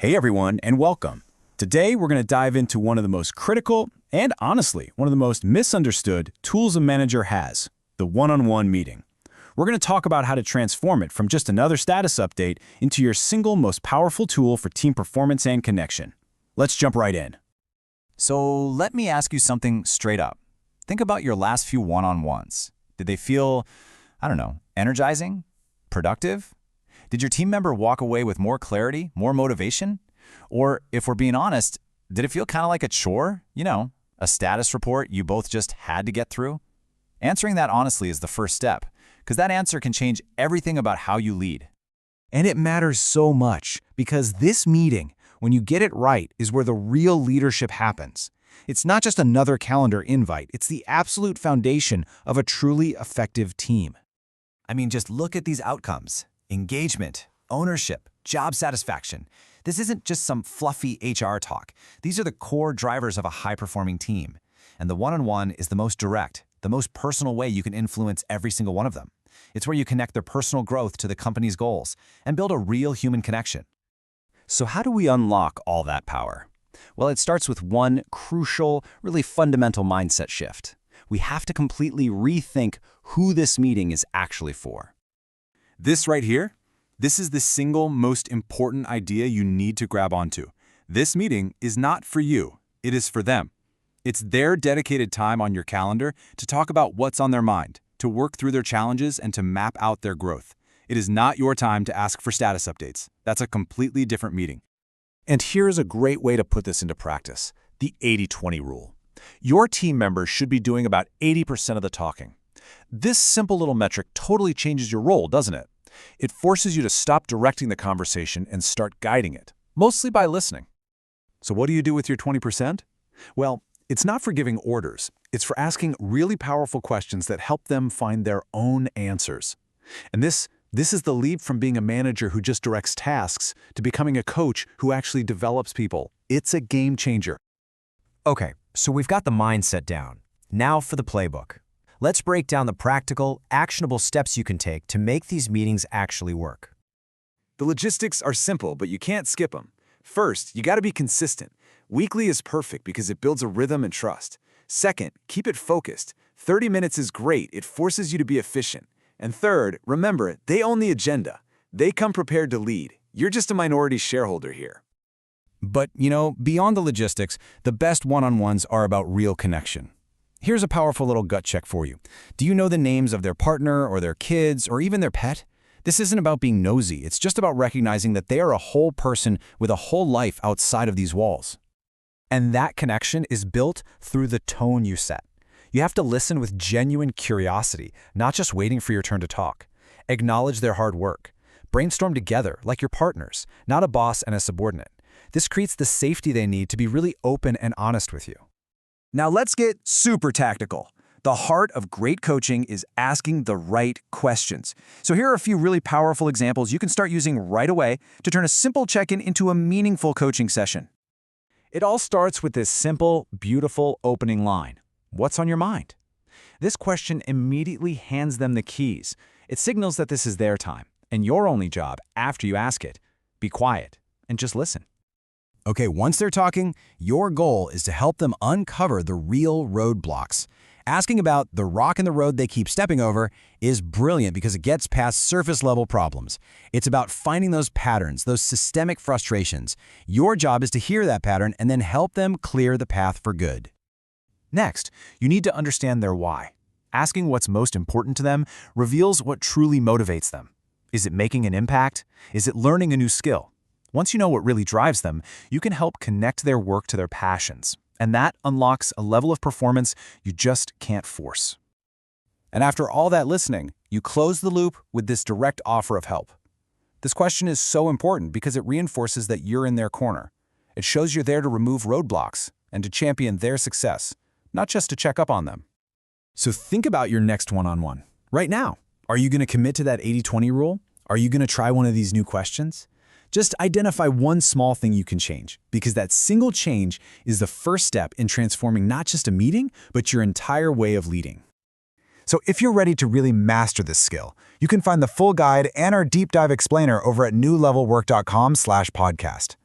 Hey everyone, and welcome. Today we're going to dive into one of the most critical and honestly, one of the most misunderstood tools a manager has, the one-on-one meeting. We're going to talk about how to transform it from just another status update into your single most powerful tool for team performance and connection. Let's jump right in. So let me ask you something straight up. Think about your last few one-on-ones. Did they feel, energizing? Productive? Did your team member walk away with more clarity, more motivation? Or, if we're being honest, did it feel kind of like a chore? A status report you both just had to get through? Answering that honestly is the first step, because that answer can change everything about how you lead. And it matters so much, because this meeting, when you get it right, is where the real leadership happens. It's not just another calendar invite, it's the absolute foundation of a truly effective team. Just look at these outcomes. Engagement, ownership, job satisfaction. This isn't just some fluffy HR talk. These are the core drivers of a high-performing team. And the one-on-one is the most direct, the most personal way you can influence every single one of them. It's where you connect their personal growth to the company's goals and build a real human connection. So how do we unlock all that power? Well, it starts with one crucial, really fundamental mindset shift. We have to completely rethink who this meeting is actually for. This right here, this is the single most important idea you need to grab onto. This meeting is not for you, it is for them. It's their dedicated time on your calendar to talk about what's on their mind, to work through their challenges, and to map out their growth. It is not your time to ask for status updates. That's a completely different meeting. And here's a great way to put this into practice, the 80-20 rule. Your team members should be doing about 80% of the talking. This simple little metric totally changes your role, doesn't it? It forces you to stop directing the conversation and start guiding it, mostly by listening. So what do you do with your 20%? Well, it's not for giving orders. It's for asking really powerful questions that help them find their own answers. And this is the leap from being a manager who just directs tasks to becoming a coach who actually develops people. It's a game changer. Okay, so we've got the mindset down. Now for the playbook. Let's break down the practical, actionable steps you can take to make these meetings actually work. The logistics are simple, but you can't skip them. First, you got to be consistent. Weekly is perfect because it builds a rhythm and trust. Second, keep it focused. 30 minutes is great. It forces you to be efficient. And third, remember, they own the agenda. They come prepared to lead. You're just a minority shareholder here. But, beyond the logistics, the best one-on-ones are about real connection. Here's a powerful little gut check for you. Do you know the names of their partner or their kids or even their pet? This isn't about being nosy. It's just about recognizing that they are a whole person with a whole life outside of these walls. And that connection is built through the tone you set. You have to listen with genuine curiosity, not just waiting for your turn to talk. Acknowledge their hard work. Brainstorm together like your partners, not a boss and a subordinate. This creates the safety they need to be really open and honest with you. Now let's get super tactical. The heart of great coaching is asking the right questions. So here are a few really powerful examples you can start using right away to turn a simple check-in into a meaningful coaching session. It all starts with this simple, beautiful opening line. What's on your mind? This question immediately hands them the keys. It signals that this is their time, and your only job, after you ask it, be quiet and just listen. Okay, once they're talking, your goal is to help them uncover the real roadblocks. Asking about the rock in the road they keep stepping over is brilliant because it gets past surface-level problems. It's about finding those patterns, those systemic frustrations. Your job is to hear that pattern and then help them clear the path for good. Next, you need to understand their why. Asking what's most important to them reveals what truly motivates them. Is it making an impact? Is it learning a new skill? Once you know what really drives them, you can help connect their work to their passions, and that unlocks a level of performance you just can't force. And after all that listening, you close the loop with this direct offer of help. This question is so important because it reinforces that you're in their corner. It shows you're there to remove roadblocks and to champion their success, not just to check up on them. So think about your next one-on-one. Right now, are you going to commit to that 80-20 rule? Are you going to try one of these new questions? Just identify one small thing you can change, because that single change is the first step in transforming not just a meeting, but your entire way of leading. So if you're ready to really master this skill, you can find the full guide and our deep dive explainer over at newlevelwork.com/podcast.